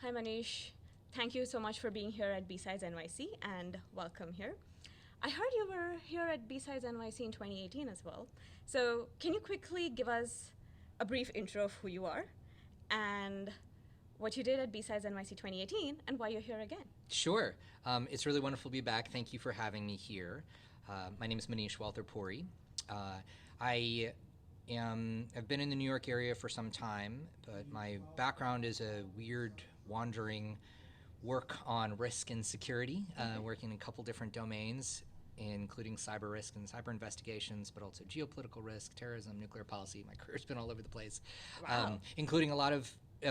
Hi, Manish. Thank you so much for being here at BSides NYC and welcome here. I heard you were here at BSides NYC in 2018 as well. So, can you quickly give us a brief intro of who you are and what you did at BSides NYC 2018 and why you're here again? Sure. It's really wonderful to be back. Thank you for having me here. My name is Munish Walther-Puri. I have been in the New York area for some time, but my background is a weird, wandering work on risk and security, working in a couple different domains, including cyber risk and cyber investigations, but also geopolitical risk, terrorism, nuclear policy. My career's been all over the place, Wow. including a lot of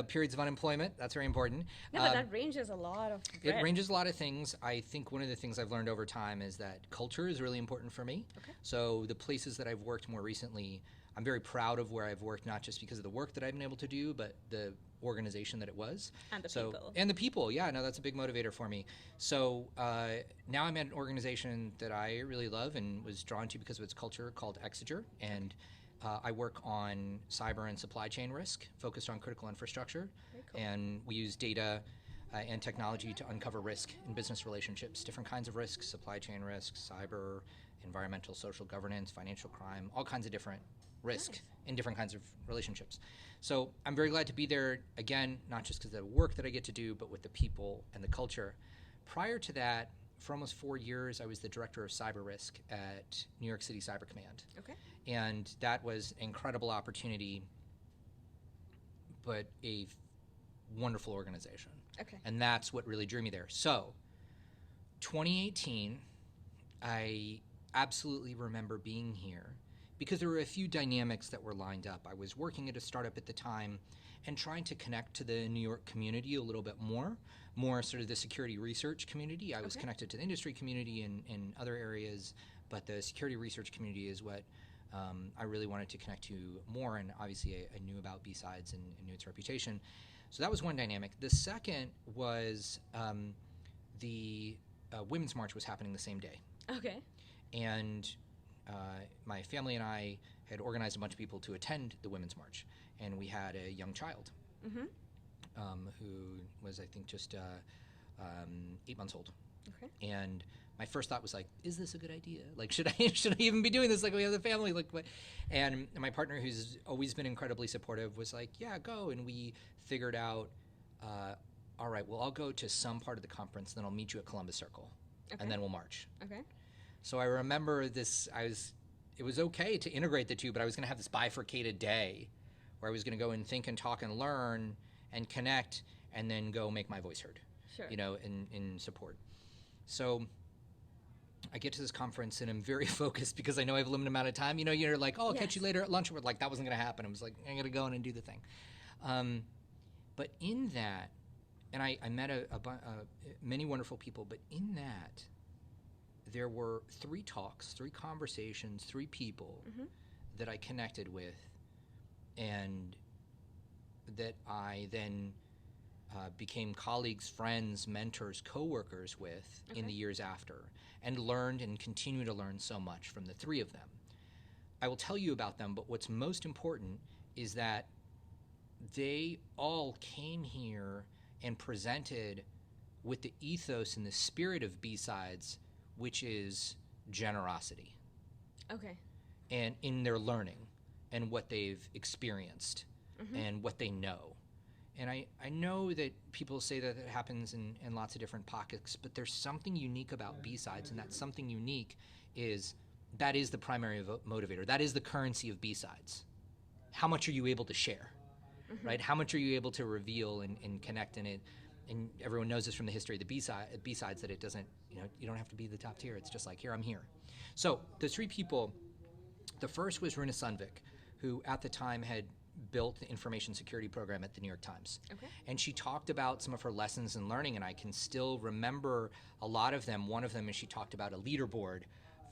periods of unemployment. That's very important. No, but that ranges a lot of It breadth. ranges a lot of things. I think one of the things I've learned over time is that culture is really important for me. Okay. So the places that I've worked more recently, I'm very proud of where I've worked, not just because of the work that I've been able to do, but the organization that it was. And the So people. and the people, yeah, no, that's a big motivator for me. So now I'm at an organization that I really love and was drawn to because of its culture called Exeger, and I work on cyber and supply chain risk, focused on critical infrastructure, Very cool. and we use data and technology to uncover risk in business relationships, different kinds of risks, supply chain risks, cyber, environmental, social governance, financial crime, all kinds of different risk Nice. in different kinds of relationships. So I'm very glad to be there, again, not just because of the work that I get to do, but with the people and the culture. Prior to that, for almost 4 years, I was the director of cyber risk at New York City Cyber Command. Okay. And that was an incredible opportunity, but a wonderful organization. Okay. And that's what really drew me there. So 2018, I absolutely remember being here because there were a few dynamics that were lined up. I was working at a startup at the time and trying to connect to the New York community a little bit more sort of the security research community. I was Okay. connected to the industry community in other areas, but the security research community is what I really wanted to connect to more, and obviously I knew about BSides and knew its reputation. So that was one dynamic. The second was the Women's March was happening the same day. Okay. And my family and I had organized a bunch of people to attend the Women's March. And we had a young child Mm-hmm. who was, I think, just 8 months old. Okay. And my first thought was like, is this a good idea? Like, should I even be doing this? Like, we have a family. Like, what? And my partner, who's always been incredibly supportive, was like, yeah, go. And we figured out, all right, well, I'll go to some part of the conference, then I'll meet you at Columbus Circle, Okay. and then we'll march. Okay. So I remember this. It was okay to integrate the two, but I was going to have this bifurcated day, where I was going to go and think and talk and learn and connect, and then go make my voice heard. Sure. In support. So I get to this conference and I'm very focused because I know I have a limited amount of time. You're like, oh, I'll catch you Yes. later at lunch. But like, that wasn't going to happen. I was like, I'm going to go in and do the thing. But in that, and I met many wonderful people, but in that, there were 3 talks, 3 conversations, 3 people Mm-hmm. that I connected with, and that I then became colleagues, friends, mentors, coworkers with in Okay. the years after, and learned and continue to learn so much from the 3 of them. I will tell you about them, but what's most important is that they all came here and presented with the ethos and the spirit of B-Sides, which is generosity, Okay. and in their learning and what they've experienced Mm-hmm. and what they know. And I know that people say that it happens in lots of different pockets, but there's something unique about B-Sides, and that something unique is that is the primary motivator. That is the currency of B-Sides. How much are you able to share, right? How much are you able to reveal and connect in it? And everyone knows this from the history of the B-Sides that it doesn't, you don't have to be the top tier. It's just like, here, I'm here. So the 3 people, the first was Runa Sundvik, who at the time had built the information security program at the New York Times. Okay. And she talked about some of her lessons in learning, and I can still remember a lot of them. One of them is she talked about a leaderboard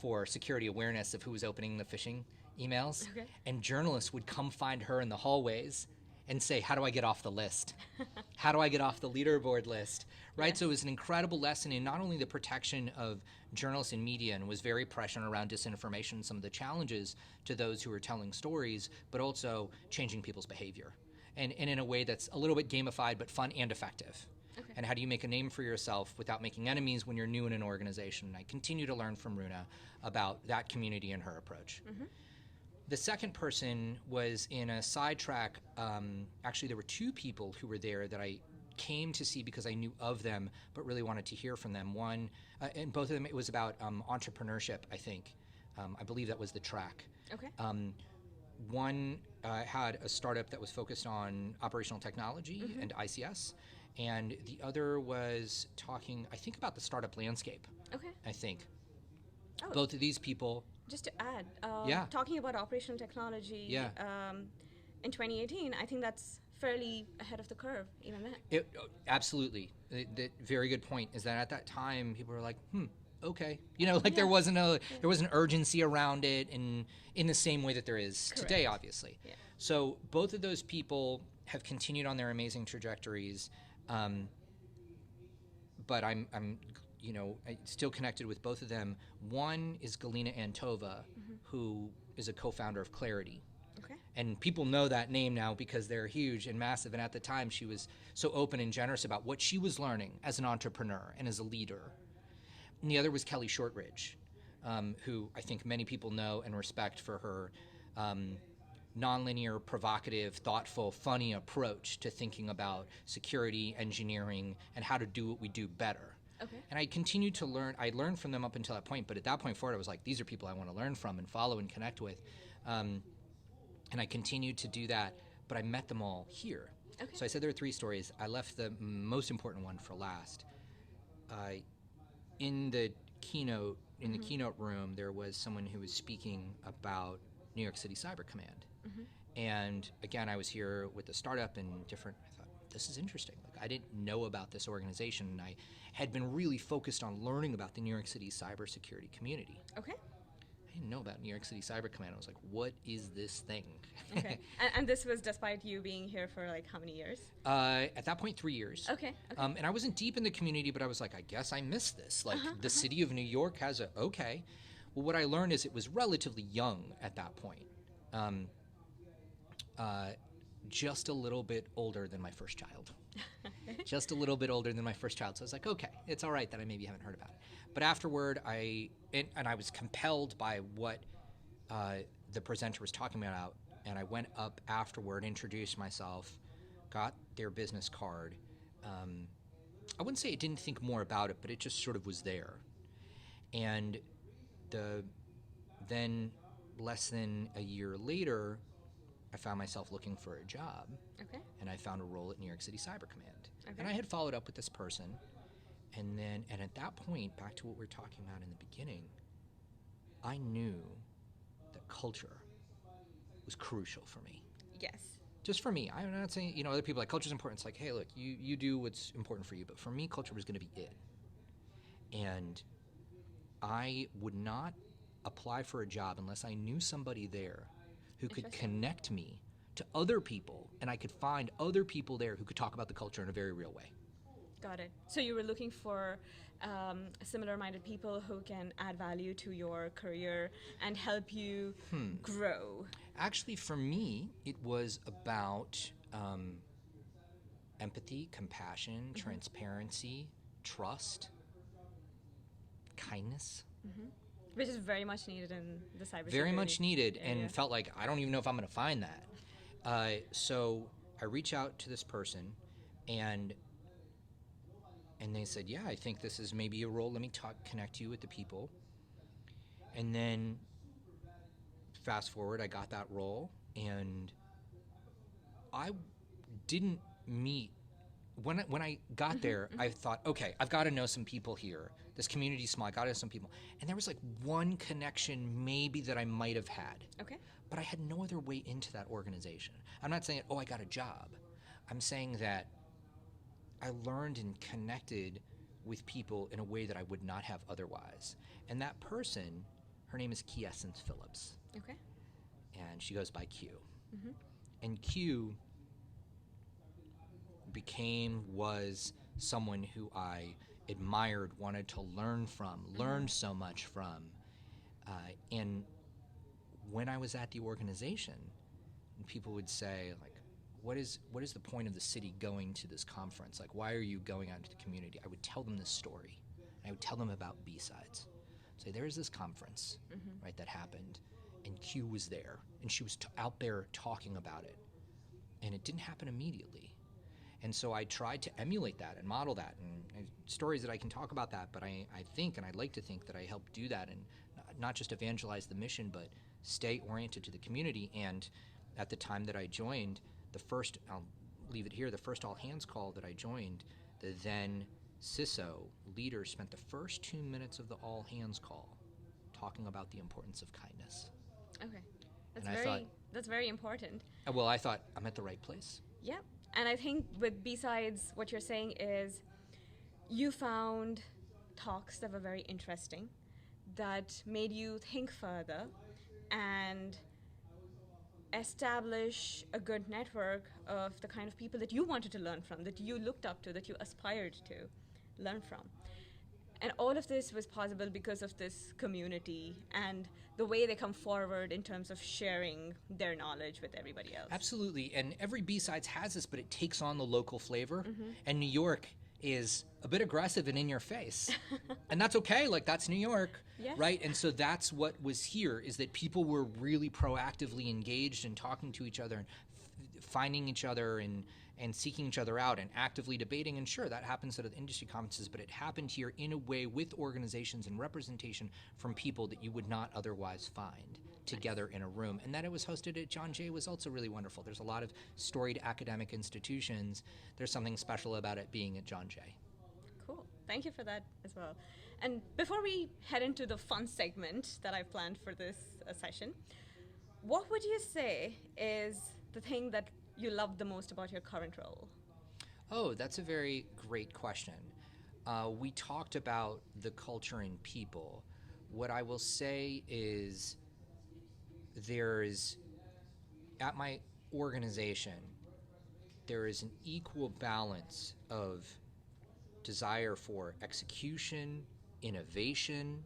for security awareness of who was opening the phishing emails. Okay. And journalists would come find her in the hallways and say, how do I get off the list? How do I get off the leaderboard list? Right? Yes. So it was an incredible lesson in not only the protection of journalists and media, and was very prescient around disinformation, some of the challenges to those who were telling stories, but also changing people's behavior and in a way that's a little bit gamified but fun and effective. Okay. And how do you make a name for yourself without making enemies when you're new in an organization? And I continue to learn from Runa about that community and her approach. The second person was in a sidetrack. Actually, there were two people who were there that I came to see because I knew of them, but really wanted to hear from them. One, and both of them, it was about entrepreneurship, I think. I believe that was the track. Okay. One had a startup that was focused on operational technology and ICS, and the other was talking, I think, about the startup landscape, Okay. I think. Oh. Both of these people. Just to add, Yeah. talking about operational technology, Yeah. in 2018, I think that's fairly ahead of the curve, even then. Absolutely. The very good point is that at that time, people were like, okay. You know, like Yeah. there wasn't urgency around it in the same way that there is today, Correct. obviously. Yeah. So both of those people have continued on their amazing trajectories. But I'm still connected with both of them. One is Galina Antova, who is a co-founder of Clarity. Okay. And people know that name now because they're huge and massive. And at the time, she was so open and generous about what she was learning as an entrepreneur and as a leader. And the other was Kelly Shortridge, who I think many people know and respect for her nonlinear, provocative, thoughtful, funny approach to thinking about security, engineering, and how to do what we do better. Okay. And I continued to learn. I learned from them up until that point, but at that point forward, I was like, these are people I want to learn from and follow and connect with. And I continued to do that, but I met them all here. Okay. So I said there are three stories. I left the most important one for last. In the keynote room, there was someone who was speaking about New York City Cyber Command. And again, I was here with the startup and different. I thought, this is interesting. Like, I didn't know about this organization, and I had been really focused on learning about the New York City cybersecurity community. Okay. I didn't know about New York City Cyber Command. I was like, what is this thing? Okay. And this was despite you being here for like how many years? At that point, 3 years. Okay. And I wasn't deep in the community, but I was like, I guess I missed this. Like, the city of New York has a, okay. Well, what I learned is it was relatively young at that point. Just a little bit older than my first child. Just a little bit older than my first child. So I was like, okay, it's all right that I maybe haven't heard about it. But afterward, I was compelled by what the presenter was talking about, and I went up afterward, introduced myself, got their business card. I wouldn't say I didn't think more about it, but it just sort of was there. And then less than a year later, I found myself looking for a job. Okay. And I found a role at New York City Cyber Command. Okay. And I had followed up with this person. And at that point, back to what we were talking about in the beginning, I knew that culture was crucial for me. Yes. Just for me. I'm not saying, other people like culture's important. It's like, hey, look, you do what's important for you. But for me, culture was going to be it. And I would not apply for a job unless I knew somebody there who could connect me to other people, and I could find other people there who could talk about the culture in a very real way. Got it. So you were looking for similar-minded people who can add value to your career and help you grow. Actually, for me, it was about empathy, compassion, transparency, trust, kindness. Which is very much needed in the cybersecurity. Very much needed, area. and felt like I don't even know if I'm going to find that. So I reach out to this person, and they said, yeah, I think this is maybe a role. Let me connect you with the people. And then fast forward, I got that role, and I didn't meet. When I got there, I thought, okay, I've got to know some people here. This community's small. I got to know some people. And there was like one connection maybe that I might have had. Okay. But I had no other way into that organization. I'm not saying, I got a job. I'm saying that I learned and connected with people in a way that I would not have otherwise. And that person, her name is Quiescence Phillips. Okay. And she goes by Q. And Q was someone who I admired, wanted to learn from, learned so much from. And when I was at the organization, people would say, like, what is the point of the city going to this conference? Like, why are you going out into the community? I would tell them this story. I would tell them about B-Sides. Say, there's this conference, right, that happened, and Q was there, and she was out there talking about it, and it didn't happen immediately. And so I tried to emulate that and model that, and stories that I can talk about that, but I think, and I'd like to think that I helped do that, and not just evangelize the mission, but stay oriented to the community. And at the time that I joined, I'll leave it here, the first all hands call that I joined, the then CISO leader spent the first 2 minutes of the all hands call talking about the importance of kindness. Okay. That's very important. Well, I thought, I'm at the right place. Yeah. And I think with B-Sides, what you're saying is you found talks that were very interesting, that made you think further and establish a good network of the kind of people that you wanted to learn from, that you looked up to, that you aspired to learn from. And all of this was possible because of this community and the way they come forward in terms of sharing their knowledge with everybody else. Absolutely. And every B-Sides has this, but it takes on the local flavor. And New York is a bit aggressive and in your face. And that's okay. Like, that's New York, right? And so that's what was here, is that people were really proactively engaged and talking to each other and finding each other and seeking each other out and actively debating. And sure, that happens at industry conferences, but it happened here in a way with organizations and representation from people that you would not otherwise find together in a room. And that it was hosted at John Jay was also really wonderful. There's a lot of storied academic institutions. There's something special about it being at John Jay. Cool. Thank you for that as well. And before we head into the fun segment that I've planned for this session, what would you say is the thing that you love the most about your current role? Oh, that's a very great question. We talked about the culture and people. What I will say is at my organization, there is an equal balance of desire for execution, innovation,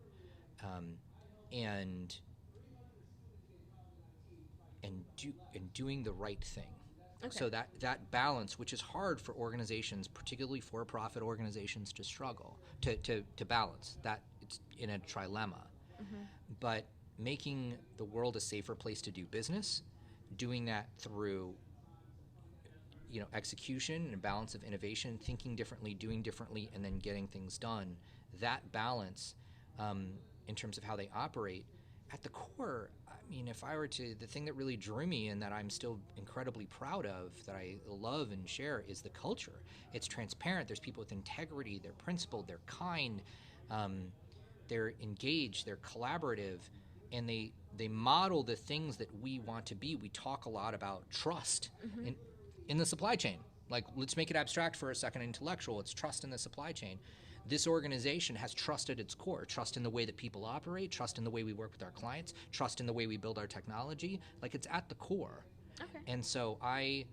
and doing the right thing. Okay. So that balance, which is hard for organizations, particularly for-profit organizations, to struggle, to balance, that it's in a trilemma. But making the world a safer place to do business, doing that through execution and a balance of innovation, thinking differently, doing differently, and then getting things done, that balance in terms of how they operate, at the core, I mean, if I were to, the thing that really drew me and that I'm still incredibly proud of, that I love and share, is the culture. It's transparent. There's people with integrity. They're principled. They're kind. They're engaged. They're collaborative. And they model the things that we want to be. We talk a lot about trust in the supply chain. Like, let's make it abstract for a second, intellectual. It's trust in the supply chain. This organization has trust at its core, trust in the way that people operate, trust in the way we work with our clients, trust in the way we build our technology. Like, it's at the core. Okay. And so I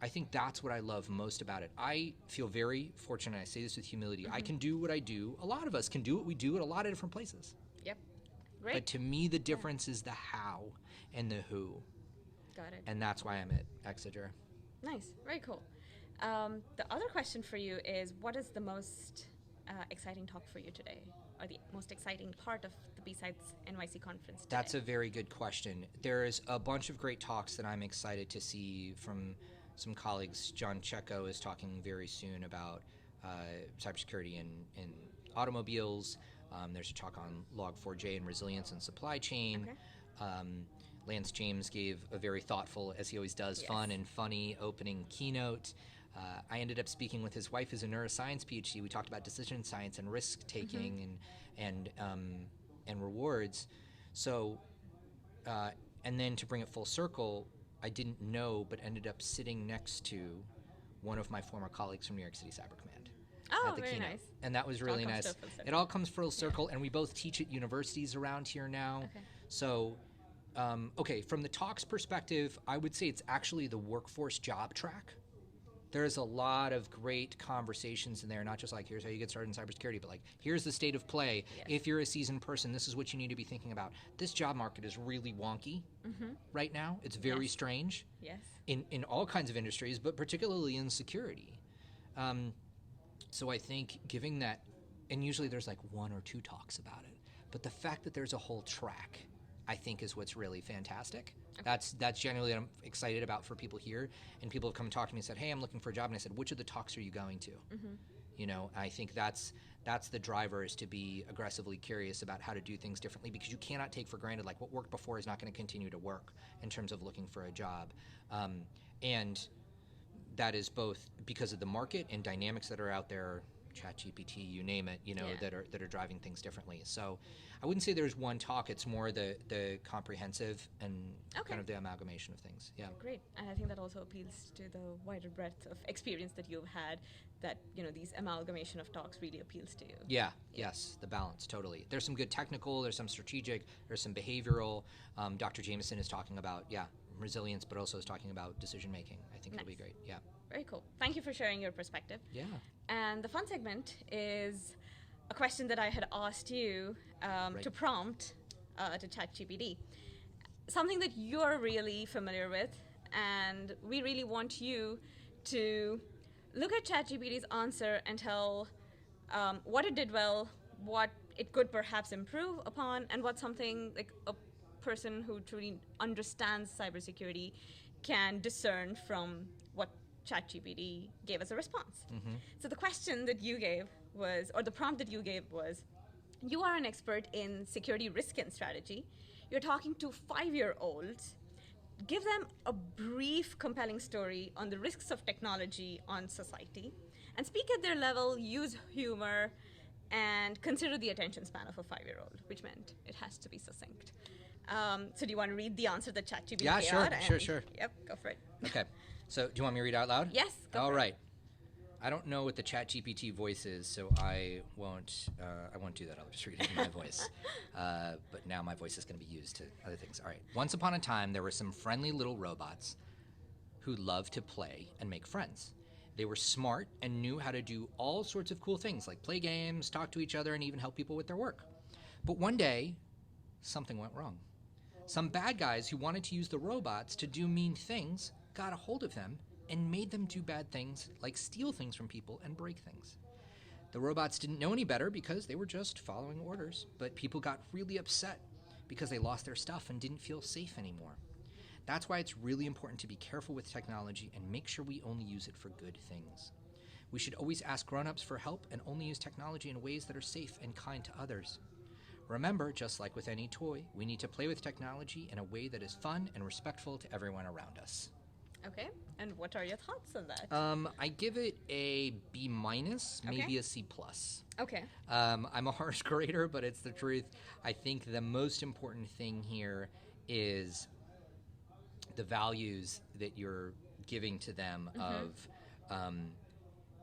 think that's what I love most about it. I feel very fortunate, I say this with humility, I can do what I do. A lot of us can do what we do at a lot of different places. Yep. Great. But to me, the difference is the how and the who. Got it. And that's why I'm at Exeter. Nice. Very cool. The other question for you is, what is the most exciting talk for you today, or the most exciting part of the BSidesNYC conference today? That's a very good question. There's a bunch of great talks that I'm excited to see from some colleagues. John Checco is talking very soon about cybersecurity in automobiles. There's a talk on Log4j and resilience and supply chain. Okay. Lance James gave a very thoughtful, as he always does, fun and funny opening keynote. I ended up speaking with his wife, who's a neuroscience PhD. We talked about decision science and risk taking and rewards. So, and then to bring it full circle, I didn't know, but ended up sitting next to one of my former colleagues from New York City Cyber Command. Oh, very nice. And that was really nice. It all comes full circle, and we both teach at universities around here now. Okay. So, from the talks perspective, I would say it's actually the workforce job track. There's a lot of great conversations in there, not just like, here's how you get started in cybersecurity, but like, here's the state of play. Yes. If you're a seasoned person, this is what you need to be thinking about. This job market is really wonky right now. It's very strange in all kinds of industries, but particularly in security. So I think giving that, and usually there's like 1 or 2 talks about it, but the fact that there's a whole track, I think, is what's really fantastic. That's generally what I'm excited about for people here. And people have come and talked to me and said, hey, I'm looking for a job. And I said, which of the talks are you going to? You know, I think that's the driver, is to be aggressively curious about how to do things differently, because you cannot take for granted, like, what worked before is not going to continue to work in terms of looking for a job. And that is both because of the market and dynamics that are out there, ChatGPT, you name it, you know, that are driving things differently. So I wouldn't say there's one talk. It's more the comprehensive and kind of the amalgamation of things. Yeah. Great. And I think that also appeals to the wider breadth of experience that you've had, that, you know, these amalgamation of talks really appeals to you. Yeah. Yes. The balance. Totally. There's some good technical, there's some strategic, there's some behavioral. Dr. Jameson is talking about, resilience, but also is talking about decision making. I think it'll be great. Yeah. Very cool. Thank you for sharing your perspective. Yeah. And the fun segment is a question that I had asked you to prompt to ChatGPT. Something that you're really familiar with, and we really want you to look at ChatGPT's answer and tell what it did well, what it could perhaps improve upon, and what something like a person who truly understands cybersecurity can discern from what ChatGPT gave as a response. So the question that you gave was, or the prompt that you gave was, you are an expert in security risk and strategy. You're talking to 5-year-olds. Give them a brief, compelling story on the risks of technology on society, and speak at their level, use humor, and consider the attention span of a 5-year-old, which meant it has to be succinct. So do you want to read the answer that ChatGPT gave out? Sure. Yep, go for it. Okay. So do you want me to read out loud? Yes, go All for right. I don't know what the ChatGPT voice is, so I won't do that. I'll just read it in my voice. But now my voice is going to be used to other things. All right. Once upon a time, there were some friendly little robots who loved to play and make friends. They were smart and knew how to do all sorts of cool things, like play games, talk to each other, and even help people with their work. But one day, something went wrong. Some bad guys who wanted to use the robots to do mean things got a hold of them and made them do bad things, like steal things from people and break things. The robots didn't know any better because they were just following orders, but people got really upset because they lost their stuff and didn't feel safe anymore. That's why it's really important to be careful with technology and make sure we only use it for good things. We should always ask grown-ups for help and only use technology in ways that are safe and kind to others. Remember, just like with any toy, we need to play with technology in a way that is fun and respectful to everyone around us. Okay, and what are your thoughts on that? I give it a B-, maybe a C+. Okay. I'm a harsh grader, but it's the truth. I think the most important thing here is the values that you're giving to them of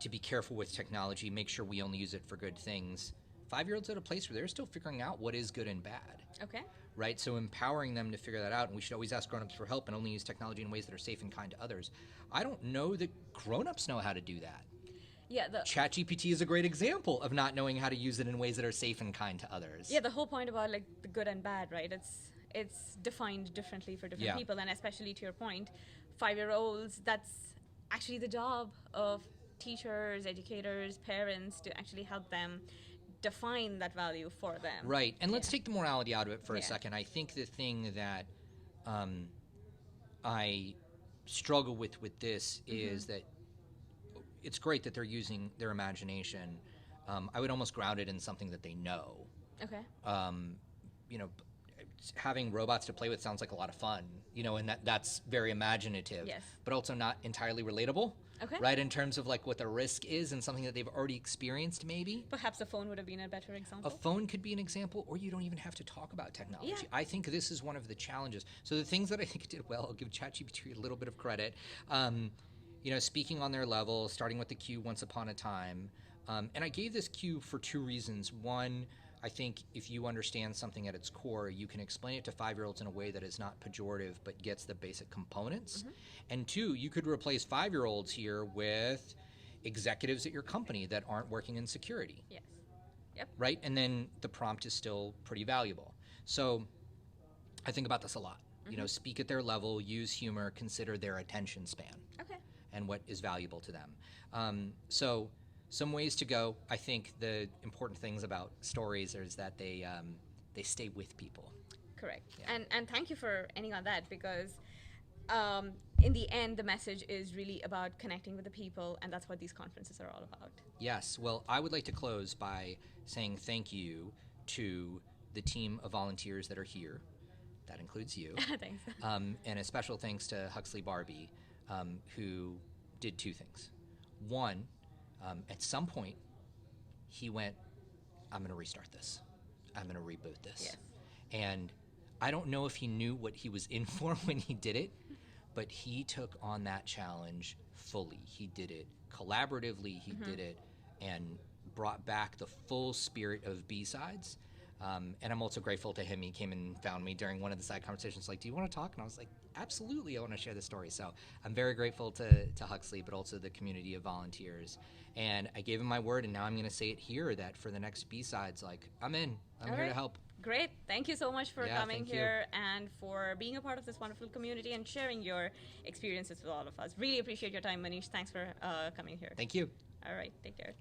to be careful with technology, make sure we only use it for good things. 5-year-olds at a place where they're still figuring out what is good and bad. Okay. Right? So empowering them to figure that out, and we should always ask grown-ups for help and only use technology in ways that are safe and kind to others. I don't know that grown-ups know how to do that. Yeah, ChatGPT is a great example of not knowing how to use it in ways that are safe and kind to others. Yeah, the whole point about like the good and bad, right? It's defined differently for different people, and especially to your point, 5-year-olds, that's actually the job of teachers, educators, parents to actually help them define that value for them. Right, and let's take the morality out of it for a second. I think the thing that I struggle with this is that it's great that they're using their imagination. I would almost ground it in something that they know. Okay. You know, having robots to play with sounds like a lot of fun, you know, and that's very imaginative, but also not entirely relatable. Okay. Right, in terms of like what the risk is and something that they've already experienced maybe. Perhaps a phone would have been a better example. A phone could be an example, or you don't even have to talk about technology. Yeah. I think this is one of the challenges. So the things that I think it did well, I'll give ChatGPT a little bit of credit. You know, speaking on their level, starting with the cue once upon a time. And I gave this cue for 2 reasons. One, I think if you understand something at its core, you can explain it to 5-year-olds in a way that is not pejorative but gets the basic components. And 2, you could replace 5-year-olds here with executives at your company that aren't working in security. Yes. Yep. Right? And then the prompt is still pretty valuable. So I think about this a lot. You know, speak at their level, use humor, consider their attention span. Okay. And what is valuable to them. So some ways to go. I think the important things about stories is that they stay with people. Correct. Yeah. And thank you for ending on that, because in the end, the message is really about connecting with the people, and that's what these conferences are all about. Yes. Well, I would like to close by saying thank you to the team of volunteers that are here. That includes you. Thanks. And a special thanks to Huxley Barbie, who did 2 things. One, at some point, he went, I'm going to restart this. I'm going to reboot this. Yes. And I don't know if he knew what he was in for when he did it, but he took on that challenge fully. He did it collaboratively. He did it and brought back the full spirit of B-Sides. And I'm also grateful to him. He came and found me during one of the side conversations, like, do you want to talk? And I was like, absolutely, I want to share the story. So I'm very grateful to Huxley, but also the community of volunteers. And I gave him my word, and now I'm going to say it here, that for the next B-Sides, like, I'm in. I'm here to help. Great. Thank you so much for coming thank you. here and for being a part of this wonderful community and sharing your experiences with all of us. Really appreciate your time, Munish. Thanks for coming here. Thank you. All right. Take care.